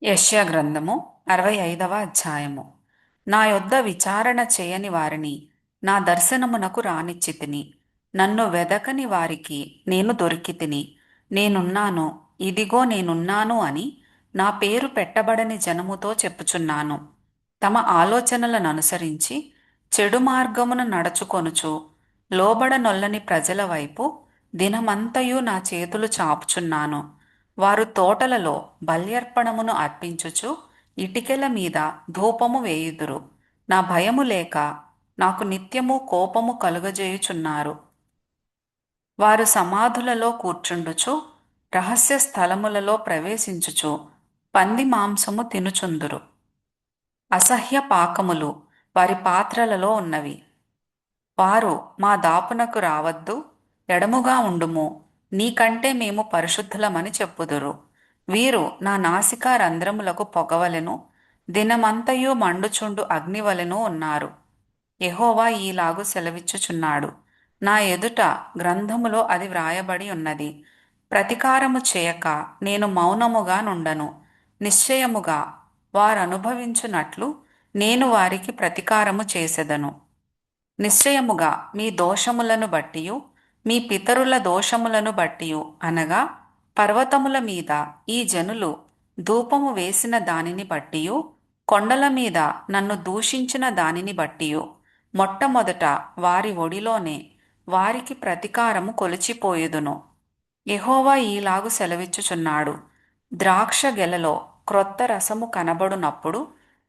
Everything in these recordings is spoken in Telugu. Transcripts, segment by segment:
యెషయా గ్రంథము 65వ అధ్యాయము. నా యొద్ద విచారణ చేయని వారిని నా దర్శనమునకు రానిచ్చితిని. నన్ను వెదకని వారికి నేను దొరికితిని. నేనున్నాను, ఇదిగో నేనున్నాను అని నా పేరు పెట్టబడని జనముతో చెప్పుచున్నాను. తమ ఆలోచనలను అనుసరించి చెడు మార్గమున నడుచుకొనుచు లోబడనొల్లని ప్రజల వైపు దినమంతయు నా చేతులు చాపుచున్నాను. వారు తోటలలో బల్యర్పణమును అర్పించుచు ఇటికెల మీద ధూపము వేయుదురు. నా భయము లేక నాకు నిత్యము కోపము కలుగజేయుచున్నారు. వారు సమాధులలో కూర్చుండుచు రహస్య స్థలములలో ప్రవేశించుచు పంది మాంసము తినుచుందురు. అసహ్య పాకములు వారి పాత్రలలో ఉన్నవి. వారు మా దాపునకు రావద్దు, ఎడముగా ఉండుము, నీకంటే మేము పరిశుద్ధులమని చెప్పుదురు. వీరు నా నాసికా రంధ్రములకు పొగవలెను, దినమంతయు మండుచుండు అగ్నివలెను ఉన్నారు. యెహోవా ఈలాగు సెలవిచ్చుచున్నాడు. నా ఎదుట గ్రంథములో అది వ్రాయబడి ఉన్నది. ప్రతికారము చేయక నేను మౌనముగా నుండను. నిశ్చయముగా వారనుభవించునట్లు నేను వారికి ప్రతికారము చేసెదను. నిశ్చయముగా మీ దోషములను బట్టియు మీ పితరుల దోషములను బట్టియు అనగా పర్వతముల మీద ఈ జనులు ధూపము వేసిన దానిని బట్టియు కొండల మీద నన్ను దూషించిన దానిని బట్టియు మొట్టమొదట వారి ఒడిలోనే వారికి ప్రతీకారము కొలిచిపోయేదును. యెహోవా ఈలాగు సెలవిచ్చుచున్నాడు. ద్రాక్ష గెలలో క్రొత్త రసము కనబడునప్పుడు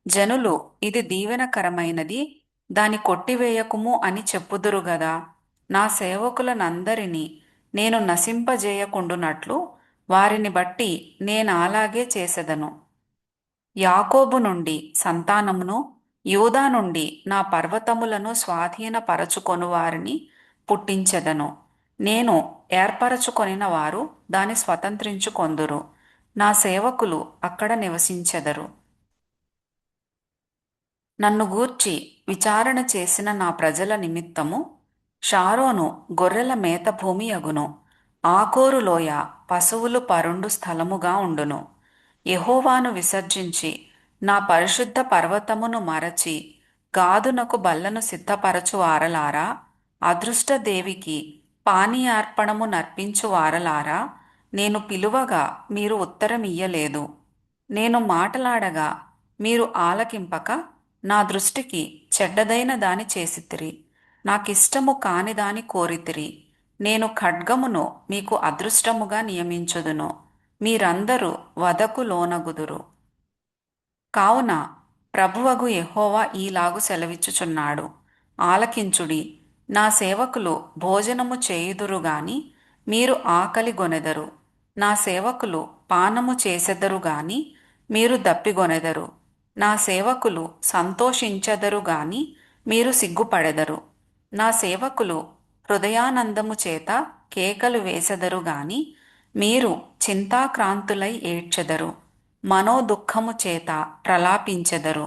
జనులు ఇది దీవెనకరమైనది, దాని కొట్టివేయకుము అని చెప్పుదురు గదా. నా సేవకులనందరినీ నేను నశింపజేయకుండునట్లు వారిని బట్టి నేనాలాగే చేసెదను. యాకోబు నుండి సంతానమును, యూదా నుండి నా పర్వతములను స్వాధీనపరచుకొను వారిని పుట్టించెదను. నేను ఏర్పరచుకొనిన వారు దాని స్వతంత్రించుకొందురు. నా సేవకులు అక్కడ నివసించెదరు. నన్ను గూర్చి విచారణ చేసిన నా ప్రజల నిమిత్తము షారోను గొర్రెల మేత భూమి అగును. ఆకోరు లోయ పశువులు పరుండు స్థలముగా ఉండును. యెహోవాను విసర్జించి నా పరిశుద్ధ పర్వతమును మరచి గాదునకు బల్లను సిద్ధపరచు వారలారా, అదృష్టదేవికి పానీయార్పణము నర్పించు వారలారా, నేను పిలువగా మీరు ఉత్తరమియ్యలేదు. నేను మాటలాడగా మీరు ఆలకింపక నా దృష్టికి చెడ్డదైన దాని చేసితిరి. నాకిష్టము కాని దాని కోరితిరి. నేను ఖడ్గమును మీకు అదృష్టముగా నియమించుదును. మీరందరూ వధకు లోనగుదురు. కావున ప్రభువగు యెహోవా ఈలాగు సెలవిచ్చుచున్నాడు. ఆలకించుడి. నా సేవకులు భోజనము చేయుదురు గాని మీరు ఆకలి గొనెదరు. నా సేవకులు పానము చేసెదరు గాని మీరు దప్పిగొనెదరు. నా సేవకులు సంతోషించెదరు గాని మీరు సిగ్గుపడెదరు. నా సేవకులు హృదయానందము చేత కేకలు వేసెదరు గాని మీరు చింతాక్రాంతులై ఏడ్చెదరు. మనోదుఃఖము చేత ప్రలాపించెదరు.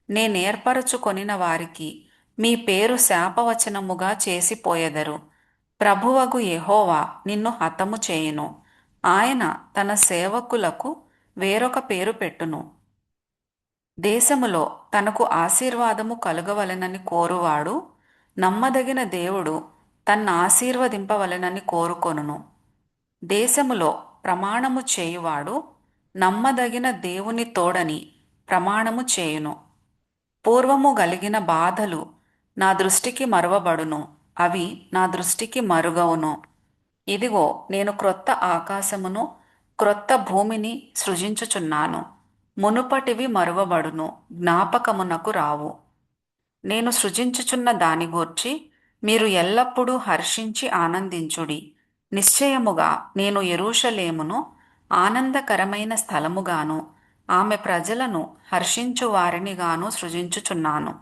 నేనేర్పరచుకొనిన వారికి మీ పేరు శాపవచనముగా చేసిపోయెదరు. ప్రభువగు యెహోవా నిన్ను హతము చేయును. ఆయన తన సేవకులకు వేరొక పేరు పెట్టును. దేశములో తనకు ఆశీర్వాదము కలుగవలెనని కోరువాడు నమ్మదగిన దేవుడు తన్నాశీర్వదింపవలెనని కోరుకొనును. దేశములో ప్రమాణము చేయువాడు నమ్మదగిన దేవుని తోడని ప్రమాణము చేయును. పూర్వము గలిగిన బాధలు నా దృష్టికి మరువబడును, అవి నా దృష్టికి మరుగవును. ఇదిగో నేను క్రొత్త ఆకాశమును క్రొత్త భూమిని సృజించుచున్నాను. మునుపటివి మరువబడును, జ్ఞాపకమునకు రావు. నేను సృజించుచున్న దాని గూర్చి మీరు ఎల్లప్పుడూ హర్షించి ఆనందించుడి. నిశ్చయముగా నేను యెరూషలేమును ఆనందకరమైన స్థలముగాను ఆమె ప్రజలను హర్షించు వారినిగాను సృజించుచున్నాను.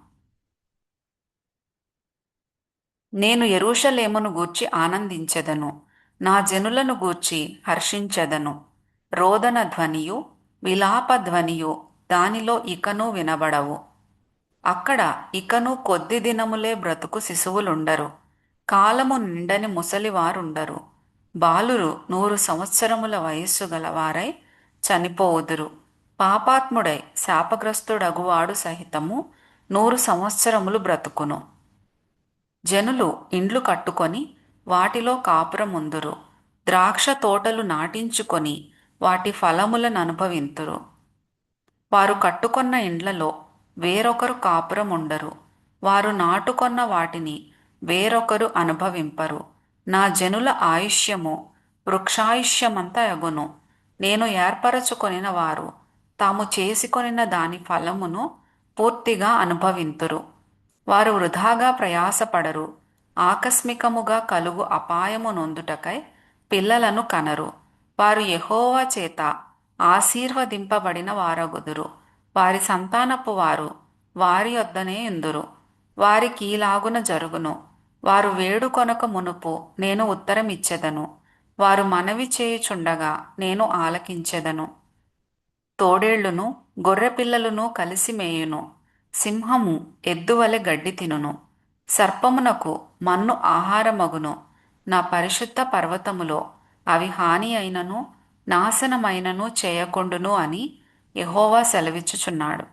నేను యెరూషలేమును గూర్చి ఆనందించెదను, నా జనులను గూర్చి హర్షించెదను. రోదన ధ్వనియు విలాప ధ్వనియు దానిలో ఇకను వినబడవు. అక్కడ ఇకను కొద్ది దినములే బ్రతుకు శిశువులుండరు. కాలము నిండని ముసలివారుండరు. బాలురు 100 సంవత్సరముల వయస్సు గలవారై చనిపోవుదురు. పాపాత్ముడై శాపగ్రస్తుడగువాడు సహితము 100 సంవత్సరములు బ్రతుకును. జనులు ఇండ్లు కట్టుకొని వాటిలో కాపురముందురు, ద్రాక్ష తోటలు నాటించుకొని వాటి ఫలములను అనుభవింతురు. వారు కట్టుకొన్న ఇండ్లలో వేరొకరు కాపురముండరు, వారు నాటుకొన్న వాటిని వేరొకరు అనుభవింపరు. నా జనుల ఆయుష్యము వృక్షాయుష్యమంత అగును. నేను ఏర్పరచుకొనిన వారు తాము చేసుకొనిన దాని ఫలమును పూర్తిగా అనుభవింతురు. వారు వృధాగా ప్రయాసపడరు, ఆకస్మికముగా కలుగు అపాయము నొందుటకై పిల్లలను కనరు. వారు యెహోవా చేత ఆశీర్వదింపబడిన వారగుదురు. వారి సంతానపు వారు వారి యొద్దనే యుందురు. వారికి ఈలాగున జరుగును: వారు వేడుకొనక మునుపు నేను ఉత్తరమిచ్చెదను, వారు మనవి చేయుచుండగా నేను ఆలకించెదను. తోడేళ్లును గొర్రెపిల్లలును కలిసి మేయును, సింహము ఎద్దువలె గడ్డి తినును. సర్పమునకు మన్ను ఆహారమగును. నా పరిశుద్ధ పర్వతములో అవి హాని అయినను నాశనమైనను చేయకుండును అని యెహోవా సెలవిచ్చుచున్నాడు.